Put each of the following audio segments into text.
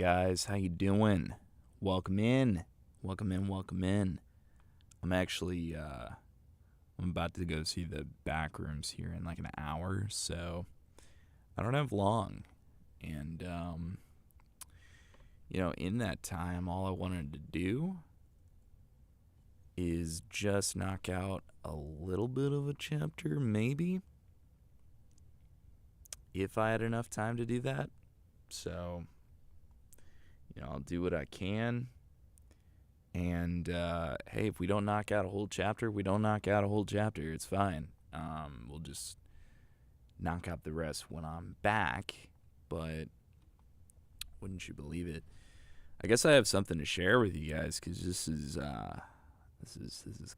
guys? How you doing? Welcome in. Welcome in, welcome in. I'm actually, I'm about to go see the back rooms here in like an hour, so I don't have long. And, in that time, all I wanted to do is just knock out a little bit of a chapter, maybe, if I had enough time to do that. So, I'll do what I can. And, hey, if we don't knock out a whole chapter, we don't knock out a whole chapter. It's fine. We'll just knock out the rest when I'm back. But wouldn't you believe it? I guess I have something to share with you guys, because this is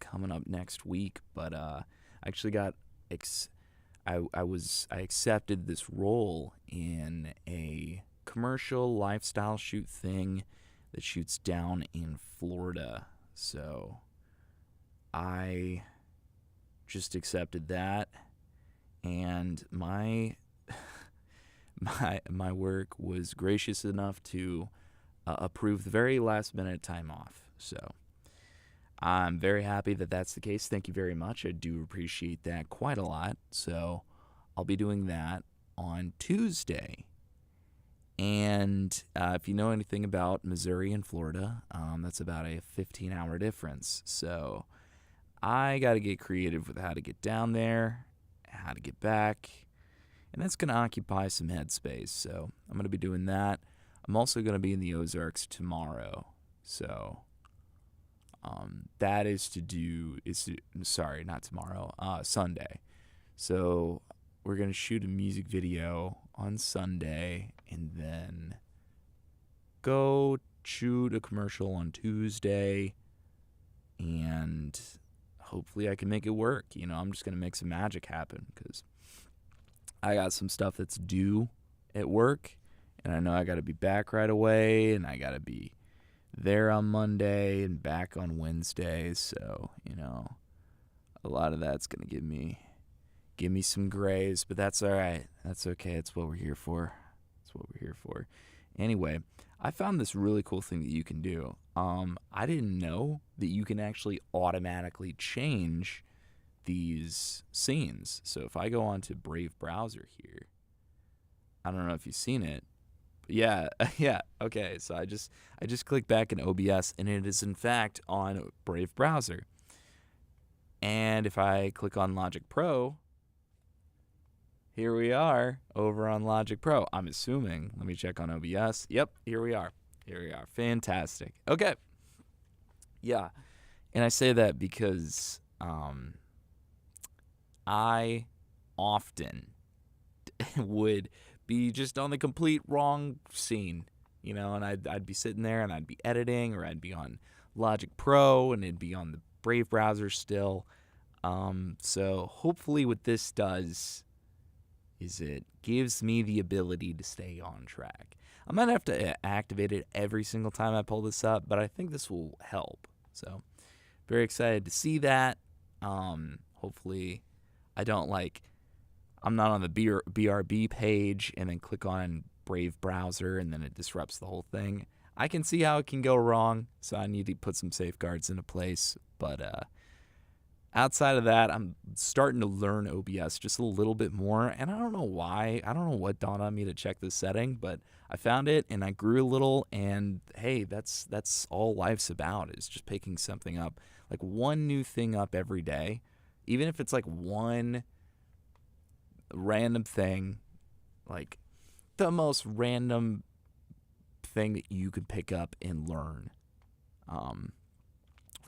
coming up next week. But I actually got I accepted this role in a commercial lifestyle shoot thing that shoots down in Florida. So I just accepted that, and my work was gracious enough to approve the very last minute time off. So I'm very happy that that's the case. Thank you very much. I do appreciate that quite a lot. So I'll be doing that on Tuesday. And if you know anything about Missouri and Florida, that's about a 15-hour difference. So I got to get creative with how to get down there, how to get back, and that's going to occupy some headspace. So I'm going to be doing that. I'm also going to be in the Ozarks tomorrow. So that is not tomorrow, Sunday. So we're going to shoot a music video on Sunday and then go shoot a commercial on Tuesday, and hopefully I can make it work. I'm just going to make some magic happen, because I got some stuff that's due at work, and I know I got to be back right away, and I got to be there on Monday and back on Wednesday. So, a lot of that's going to give me some grays, but that's all right. That's okay. It's what we're here for. Anyway, I found this really cool thing that you can do. I didn't know that you can actually automatically change these scenes. So if I go onto Brave Browser here, I don't know if you've seen it, but yeah. Okay. So I just click back in OBS, and it is in fact on Brave Browser. And if I click on Logic Pro, here we are over on Logic Pro. I'm assuming. Let me check on OBS. Yep, here we are. Fantastic. Okay. Yeah. And I say that because I often would be just on the complete wrong scene, and I'd be sitting there and I'd be editing, or I'd be on Logic Pro and it'd be on the Brave browser still. So hopefully what this does is it gives me the ability to stay on track. I might have to activate it every single time I pull this up, but I think this will help. So very excited to see that. Hopefully I'm not on the BRB page and then click on Brave Browser and then it disrupts the whole thing. I can see how it can go wrong, so I need to put some safeguards into place. But outside of that, I'm starting to learn OBS just a little bit more, and I don't know why. I don't know what dawned on me to check this setting, but I found it, and I grew a little, and hey, that's all life's about, is just picking something up, like one new thing up every day, even if it's like one random thing, like the most random thing that you could pick up and learn.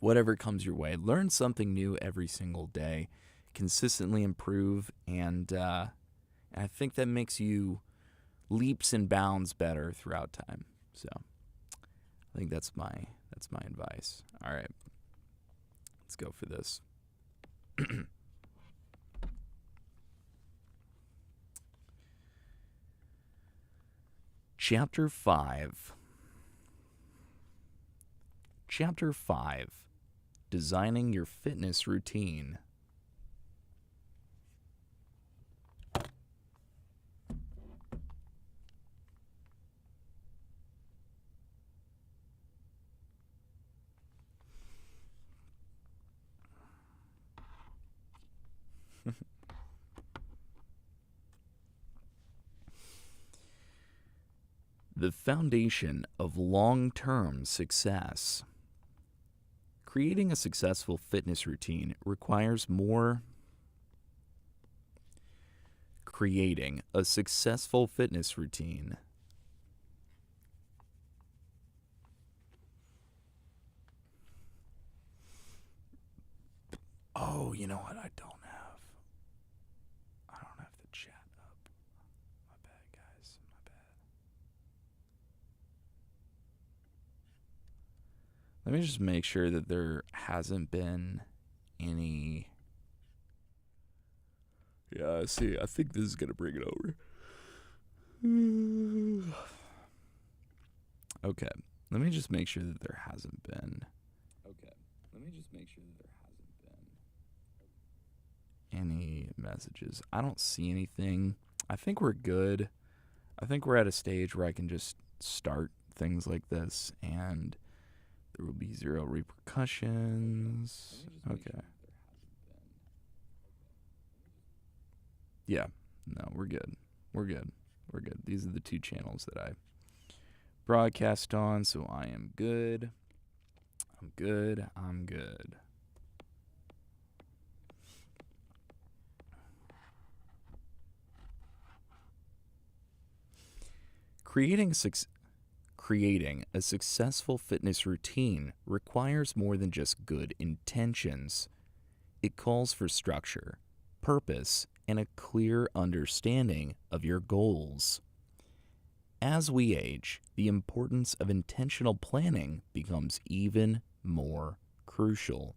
Whatever comes your way, learn something new every single day, consistently improve, and I think that makes you leaps and bounds better throughout time. So I think that's my advice. All right, let's go for this. Chapter 5. Designing your fitness routine. The foundation of long-term success. Creating a successful fitness routine requires more. Creating a successful fitness routine. Oh, you know what? I don't have the chat up. My bad, guys. My bad. Let me just make sure that there hasn't been any. Yeah, see, I think this is going to bring it over. Okay, let me just make sure that there hasn't been. Any messages. I don't see anything. I think we're good. I think we're at a stage where I can just start things like this and there will be zero repercussions. Okay. Yeah. No, we're good. We're good. We're good. These are the two channels that I broadcast on, so I am good. I'm good. I'm good. Creating a successful fitness routine requires more than just good intentions. It calls for structure, purpose, and a clear understanding of your goals. As we age, the importance of intentional planning becomes even more crucial.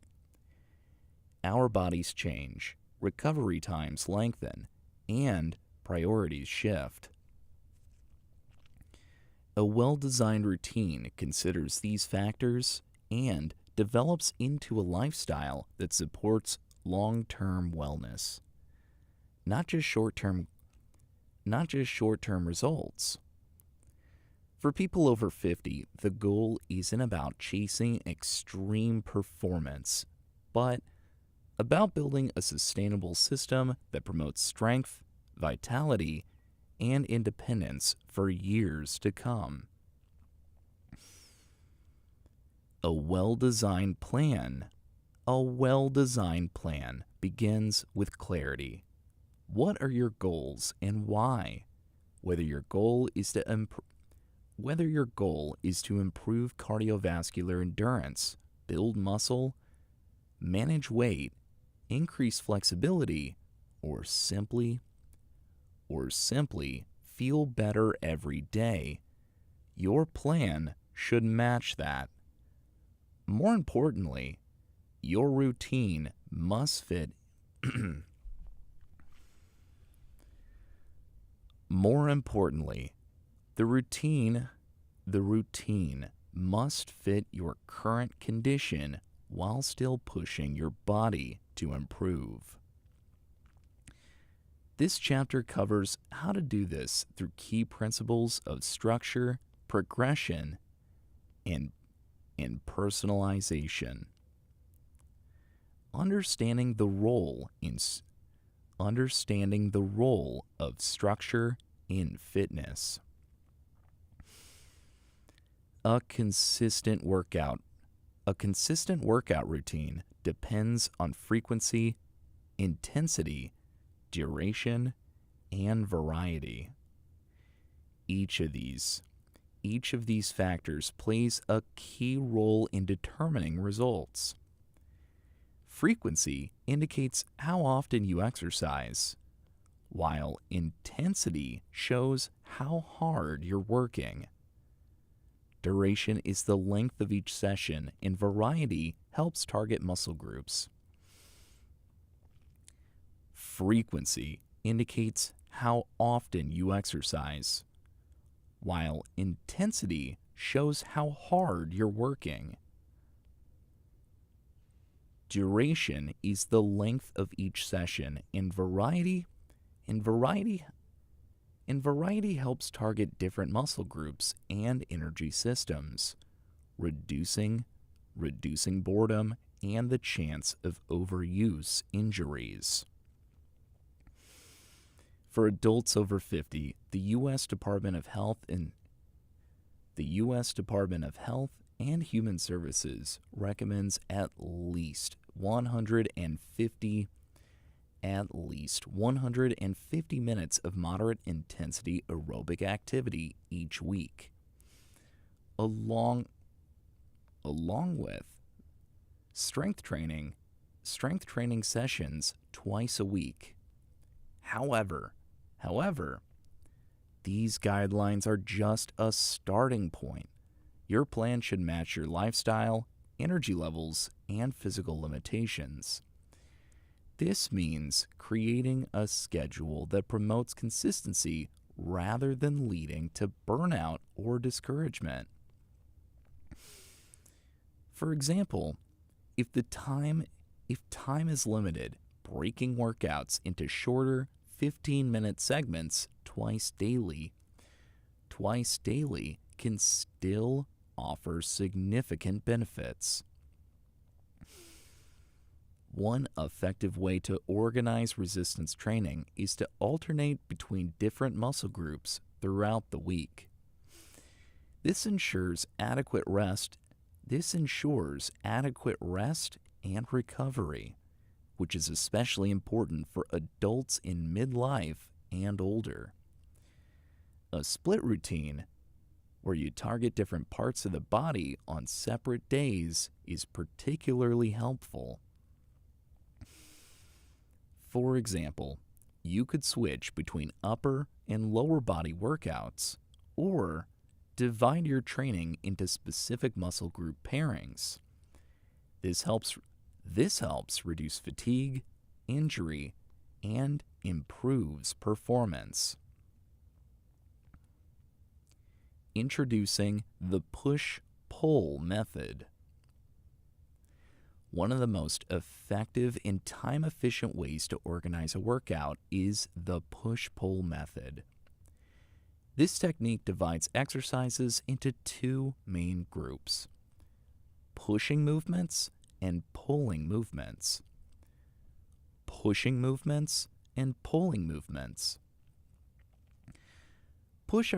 Our bodies change, recovery times lengthen, and priorities shift. A well-designed routine considers these factors and develops into a lifestyle that supports long-term wellness, not just short-term results. For people over 50, the goal isn't about chasing extreme performance, but about building a sustainable system that promotes strength, vitality, and independence for years to come. A well-designed plan begins with clarity. What are your goals and why? Whether your goal is to improve cardiovascular endurance, build muscle, manage weight, increase flexibility, or simply feel better every day, your plan should match that. More importantly, your routine must fit More importantly, the routine must fit your current condition while still pushing your body to improve. This chapter covers how to do this through key principles of structure, progression, and personalization. Understanding the role of structure in fitness. A consistent workout routine depends on frequency, intensity, duration, and variety. Each of these factors plays a key role in determining results. Frequency indicates how often you exercise, while intensity shows how hard you're working. Duration is the length of each session, and variety helps target muscle groups. Frequency indicates how often you exercise, while intensity shows how hard you're working. Duration is the length of each session, and variety helps target different muscle groups and energy systems, reducing boredom and the chance of overuse injuries. For adults over 50, the U.S. Department of Health and Human Services recommends at least 150 minutes of moderate intensity aerobic activity each week, along with strength training sessions twice a week. However, these guidelines are just a starting point. Your plan should match your lifestyle, energy levels, and physical limitations. This means creating a schedule that promotes consistency rather than leading to burnout or discouragement. For example, if time is limited, breaking workouts into shorter 15-minute segments twice daily can still offer significant benefits. One effective way to organize resistance training is to alternate between different muscle groups throughout the week. This ensures adequate rest and recovery, which is especially important for adults in midlife and older. A split routine, where you target different parts of the body on separate days, is particularly helpful. For example, you could switch between upper and lower body workouts, or divide your training into specific muscle group pairings. This helps reduce fatigue, injury, and improves performance. Introducing the push-pull method. One of the most effective and time-efficient ways to organize a workout is the push-pull method. This technique divides exercises into two main groups: pushing movements and pulling movements. Pushing movements and pulling movements. Push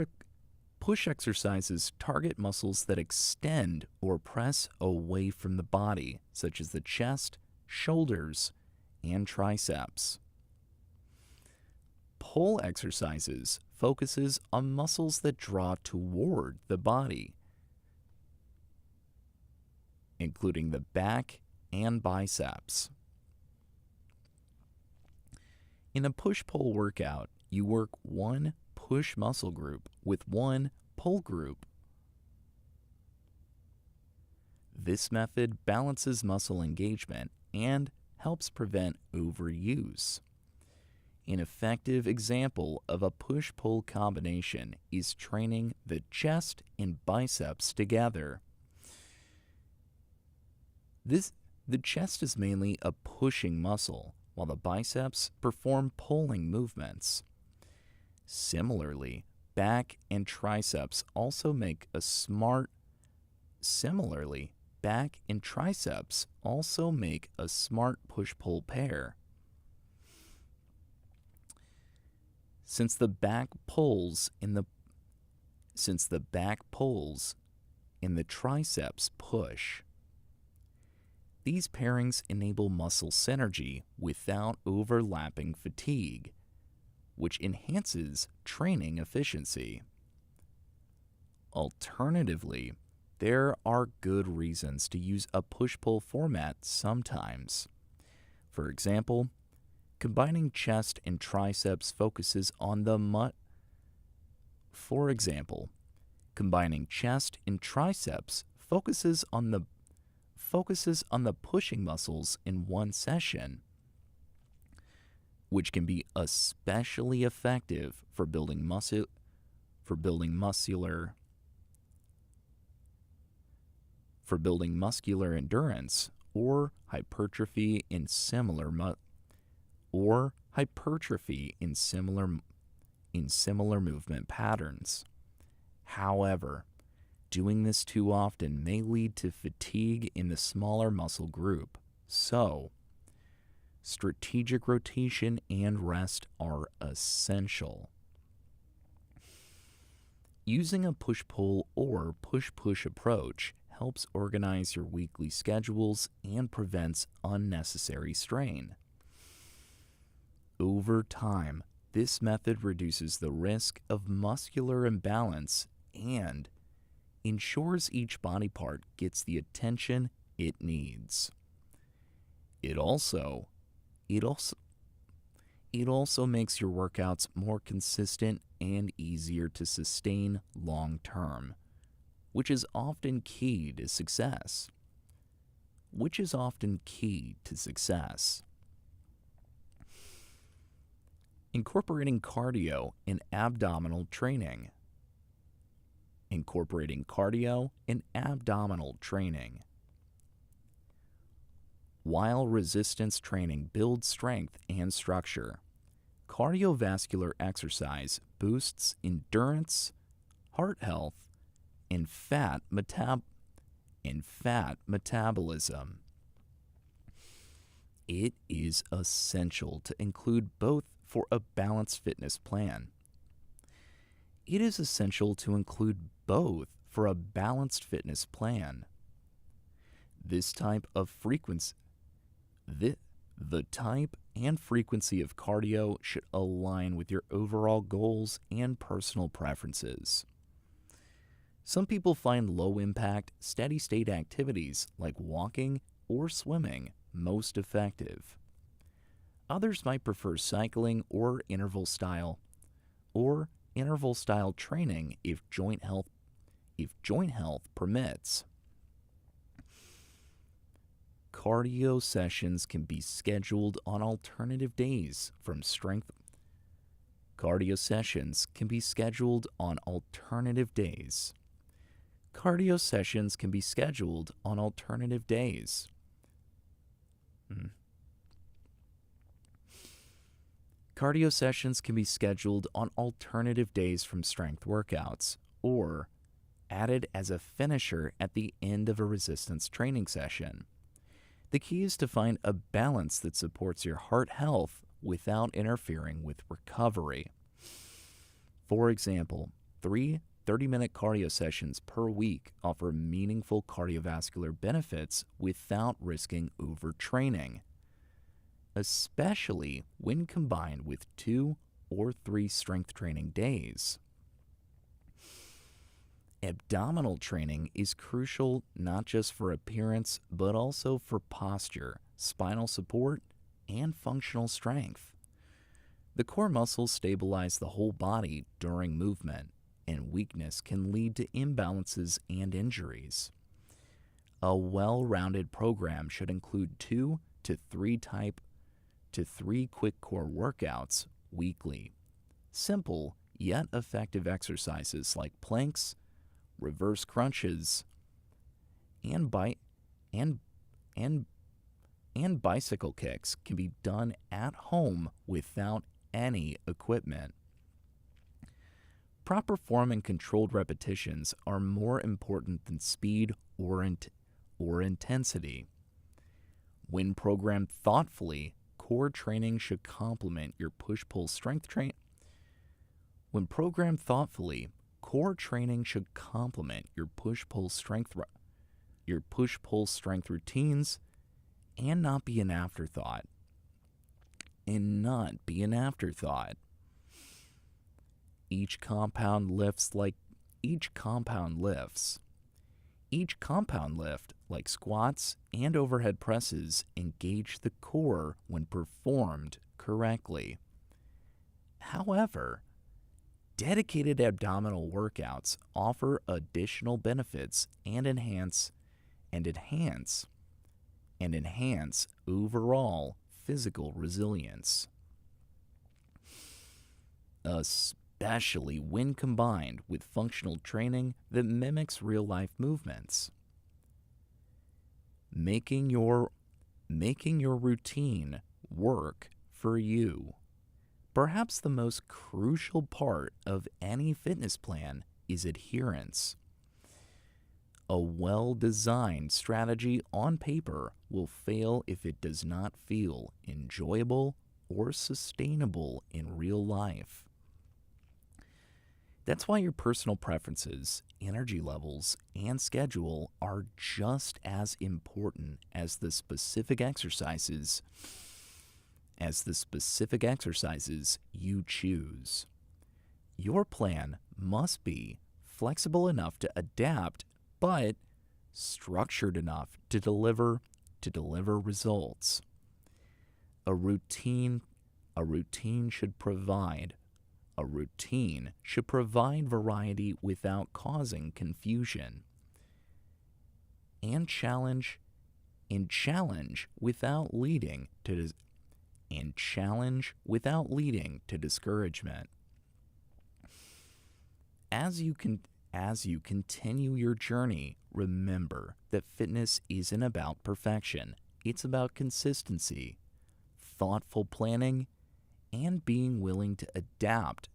exercises target muscles that extend or press away from the body, such as the chest, shoulders, and triceps. Pull exercises focuses on muscles that draw toward the body, including the back and biceps. In a push-pull workout, you work one push muscle group with one pull group. This method balances muscle engagement and helps prevent overuse. An effective example of a push-pull combination is training the chest and biceps together. The chest is mainly a pushing muscle, while the biceps perform pulling movements. Similarly, back and triceps also make a smart push-pull pair. Since the back pulls and the triceps push. These pairings enable muscle synergy without overlapping fatigue, which enhances training efficiency. Alternatively, there are good reasons to use a push-pull format sometimes. For example, combining chest and triceps focuses on the pushing muscles in one session, which can be especially effective for building muscular endurance or hypertrophy in similar movement patterns. However, doing this too often may lead to fatigue in the smaller muscle group. So strategic rotation and rest are essential. Using a push-pull or push-push approach helps organize your weekly schedules and prevents unnecessary strain. Over time, this method reduces the risk of muscular imbalance and ensures each body part gets the attention it needs. It also makes your workouts more consistent and easier to sustain long term, which is often key to success. Incorporating cardio and abdominal training. While resistance training builds strength and structure, cardiovascular exercise boosts endurance, heart health, and fat metabolism. It is essential to include both for a balanced fitness plan. This type of frequency, the type and frequency of cardio should align with your overall goals and personal preferences. Some people find low-impact, steady-state activities like walking or swimming most effective. Others might prefer cycling or interval style training if joint health permits. Cardio sessions can be scheduled on alternative days from strength workouts or added as a finisher at the end of a resistance training session. The key is to find a balance that supports your heart health without interfering with recovery. For example, 3 30-minute cardio sessions per week offer meaningful cardiovascular benefits without risking overtraining, especially when combined with 2 or 3 strength training days. Abdominal training is crucial not just for appearance, but also for posture, spinal support, and functional strength. The core muscles stabilize the whole body during movement, and weakness can lead to imbalances and injuries. A well-rounded program should include 2 to 3 quick core workouts weekly. Simple yet effective exercises like planks, reverse crunches, and bicycle kicks can be done at home without any equipment. Proper form and controlled repetitions are more important than speed or intensity. When programmed thoughtfully, core training should complement your push-pull strength training. Core training should complement your push-pull strength routines and not be an afterthought. Each compound lift, like squats and overhead presses, engage the core when performed correctly. However, dedicated abdominal workouts offer additional benefits and enhance overall physical resilience, especially when combined with functional training that mimics real-life movements. Making your routine work for you. Perhaps the most crucial part of any fitness plan is adherence. A well-designed strategy on paper will fail if it does not feel enjoyable or sustainable in real life. That's why your personal preferences, energy levels, and schedule are just as important as the specific exercises you choose. Your plan must be flexible enough to adapt, but structured enough to deliver results. A routine should provide variety without causing confusion, and challenge without leading to discouragement. As you continue your journey, remember that fitness isn't about perfection. It's about consistency, thoughtful planning, and being willing to adapt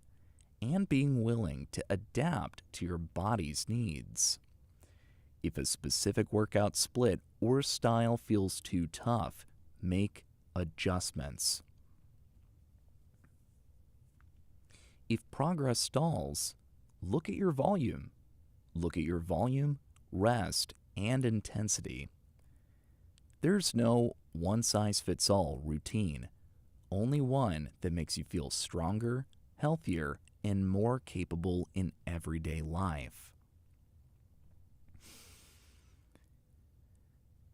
to your body's needs. If a specific workout split or style feels too tough, make adjustments. If progress stalls, look at your volume, rest, and intensity. There's no one-size-fits-all routine, only one that makes you feel stronger, healthier, and more capable in everyday life.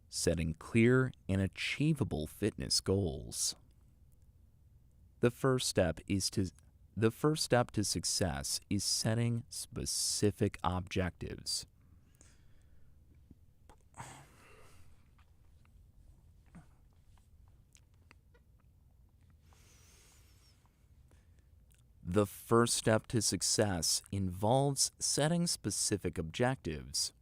Setting clear and achievable fitness goals. The first step to success is setting specific objectives. The first step to success involves setting specific objectives.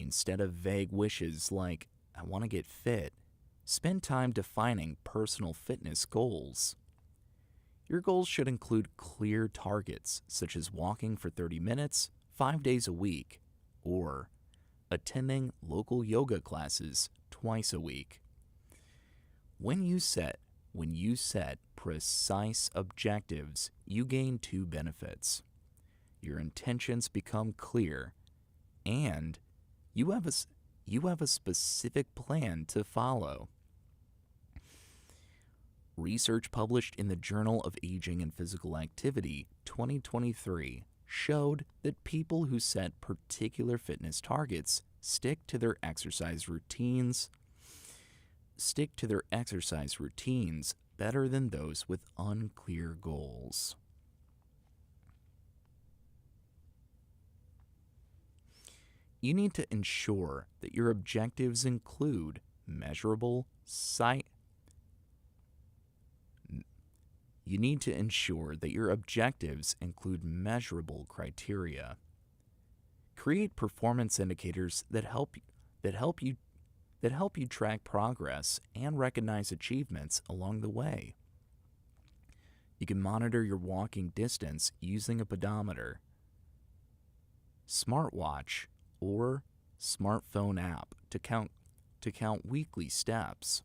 Instead of vague wishes like, I want to get fit, spend time defining personal fitness goals. Your goals should include clear targets, such as walking for 30 minutes, 5 days a week, or attending local yoga classes twice a week. When you set precise objectives, you gain two benefits. Your intentions become clear, and you have a specific plan to follow. Research published in the Journal of Aging and Physical Activity 2023 showed that people who set particular fitness targets stick to their exercise routines better than those with unclear goals. You need to ensure that your objectives include measurable criteria. Create performance indicators that help you track progress and recognize achievements along the way. You can monitor your walking distance using a pedometer, smartwatch, or smartphone app to count weekly steps.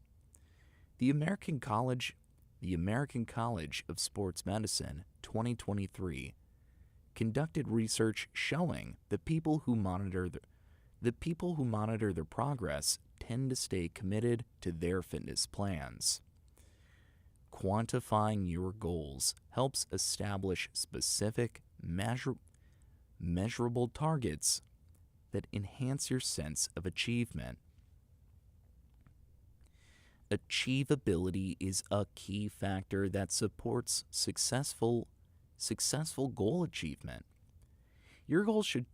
The American College of Sports Medicine 2023 conducted research showing that people who monitor their progress tend to stay committed to their fitness plans. Quantifying your goals helps establish specific, measurable targets that enhance your sense of achievement. Achievability is a key factor that supports successful goal achievement. Your goals should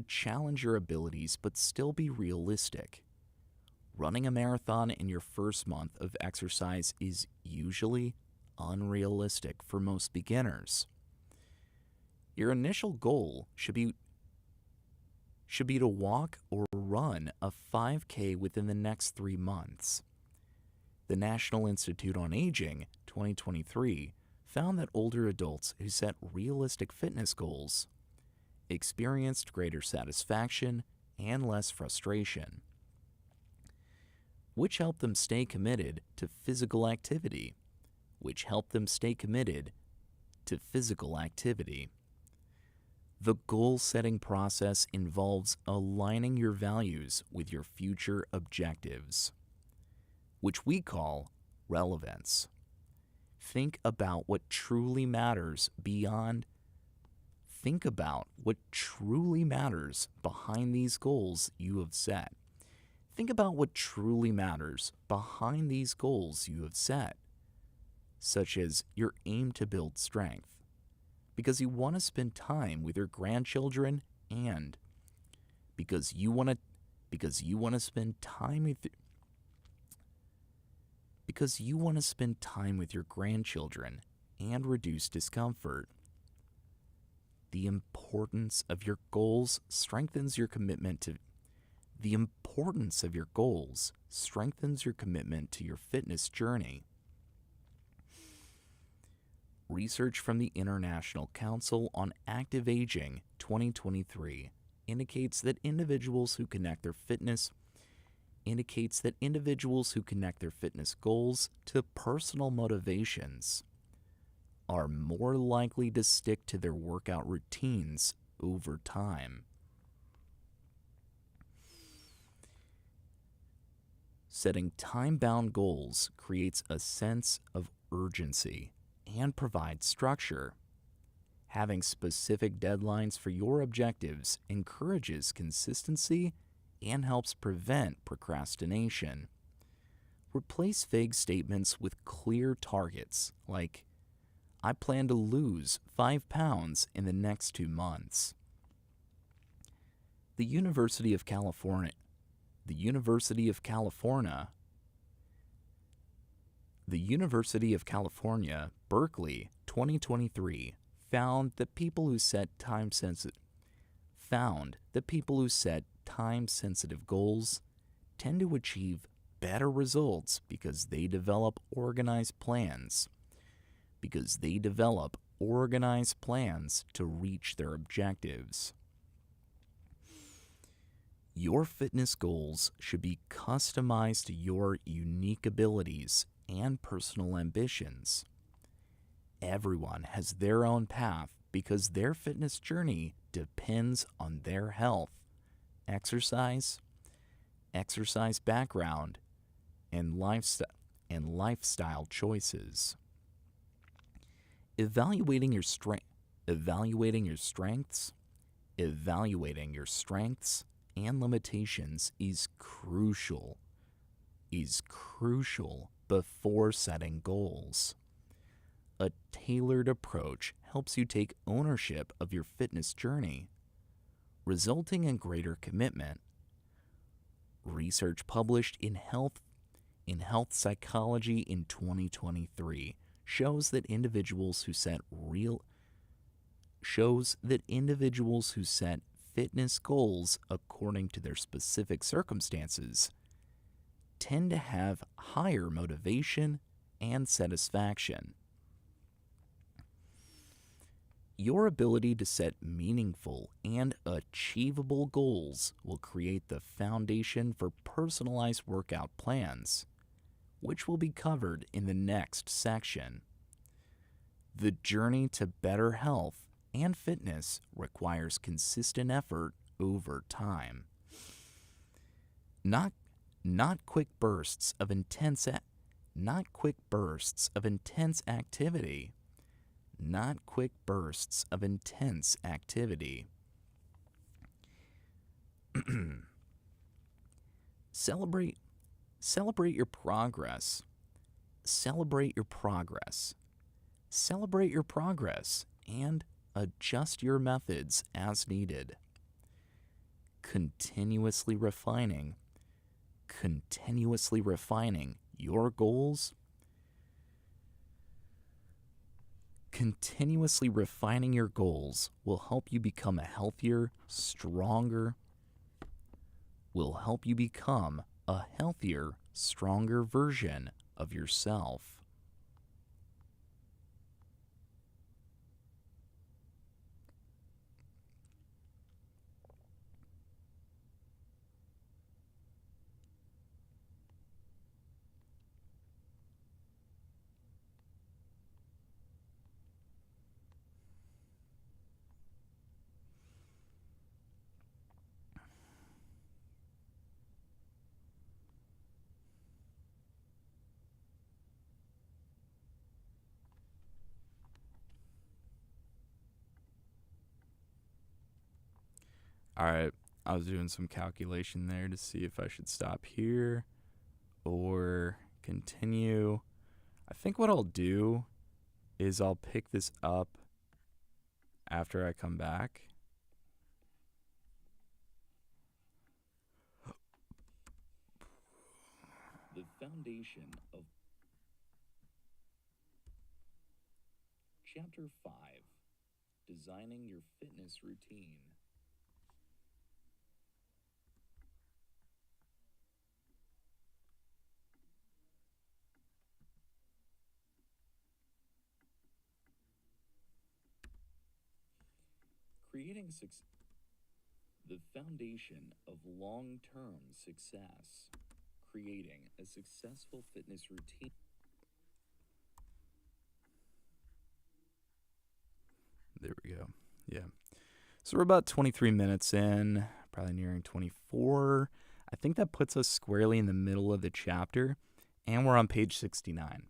challenge your abilities but still be realistic. Running a marathon in your first month of exercise is usually unrealistic for most beginners. Your initial goal should be to walk or run a 5K within the next 3 months. The National Institute on Aging 2023 found that older adults who set realistic fitness goals experienced greater satisfaction and less frustration, which helped them stay committed to physical activity, The goal-setting process involves aligning your values with your future objectives, which we call relevance. Think about what truly matters behind these goals you have set. Such as your aim to build strength, because you want to spend time with your grandchildren, and because you want to spend time with your grandchildren and reduce discomfort. The importance of your goals strengthens your commitment to your fitness journey. Research from the International Council on Active Aging 2023 indicates that individuals who connect their fitness goals to personal motivations are more likely to stick to their workout routines over time. Setting time-bound goals creates a sense of urgency and provides structure. Having specific deadlines for your objectives encourages consistency and helps prevent procrastination. Replace vague statements with clear targets, like, I plan to lose 5 pounds in the next 2 months. The University of California, Berkeley 2023 found that people who set time-sensitive goals tend to achieve better results because they develop organized plans to reach their objectives. Your fitness goals should be customized to your unique abilities and personal ambitions. Everyone has their own path because their fitness journey depends on their health, exercise background, and lifestyle choices. Evaluating your strengths and limitations is crucial before setting goals. A tailored approach helps you take ownership of your fitness journey, resulting in greater commitment. Research published in Health Psychology in 2023 shows that individuals who set fitness goals according to their specific circumstances tend to have higher motivation and satisfaction. Your ability to set meaningful and achievable goals will create the foundation for personalized workout plans, which will be covered in the next section. The journey to better health and fitness requires consistent effort over time. Not quick bursts of intense activity. Celebrate your progress. And adjust your methods as needed. Continuously refining your goals. Continuously refining your goals will help you become a healthier, stronger version of yourself. All right, I was doing some calculation there to see if I should stop here or continue. I think what I'll do is I'll pick this up after I come back. The foundation of Chapter 5, Designing Your Fitness Routine. Creating success. The foundation of long-term success. Creating a successful fitness routine. There we go. Yeah. So we're about 23 minutes in, probably nearing 24. I think that puts us squarely in the middle of the chapter, and we're on page 69.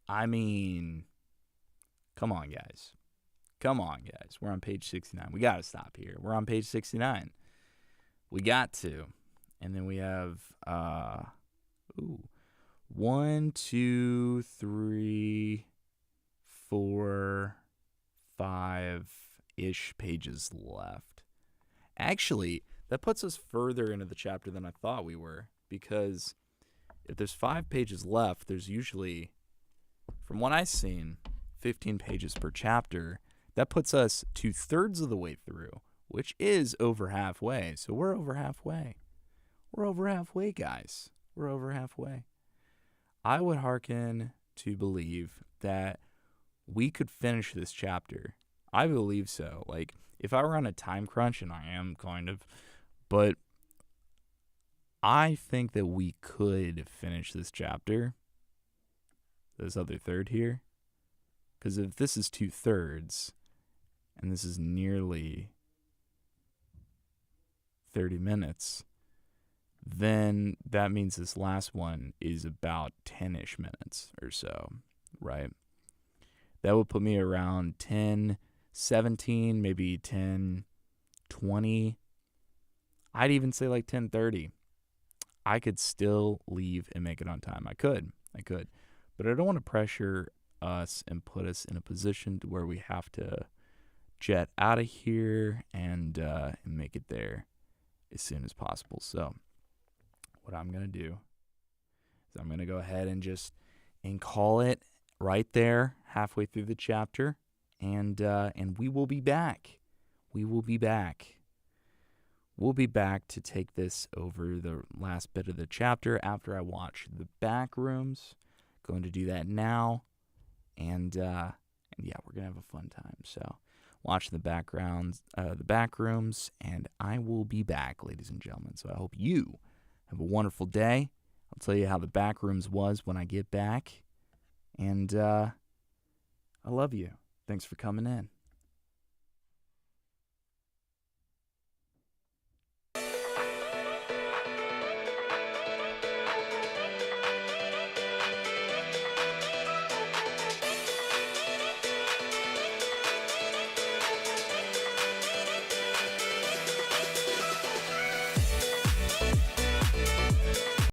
I mean, come on, guys. Come on, guys. We're on page 69. We got to stop here. We're on page 69. We got to. And then we have 1, 2, 3, 4, 5-ish pages left. Actually, that puts us further into the chapter than I thought we were, because if there's 5 pages left, there's usually, from what I've seen, 15 pages per chapter. That puts us 2/3 of the way through, which is over halfway. So we're over halfway. We're over halfway, guys. We're over halfway. I would hearken to believe that we could finish this chapter. I believe so. Like, if I were on a time crunch, and I am kind of, but I think that we could finish this chapter, this other third here, because if this is 2/3, and this is nearly 30 minutes, then that means this last one is about 10-ish minutes or so, right? That would put me around 10:17, maybe 10:20. I'd even say like 10:30. I could still leave and make it on time. I could. But I don't want to pressure us and put us in a position to where we have to jet out of here and make it there as soon as possible. So what I'm going to do is I'm going to go ahead and call it right there halfway through the chapter, and we will be back. We'll be back to take this over the last bit of the chapter after I watch The Back Rooms. Going to do that now, and yeah, we're going to have a fun time. So watch the back rooms, and I will be back, ladies and gentlemen. So I hope you have a wonderful day. I'll tell you how the back rooms was when I get back, and I love you. Thanks for coming in.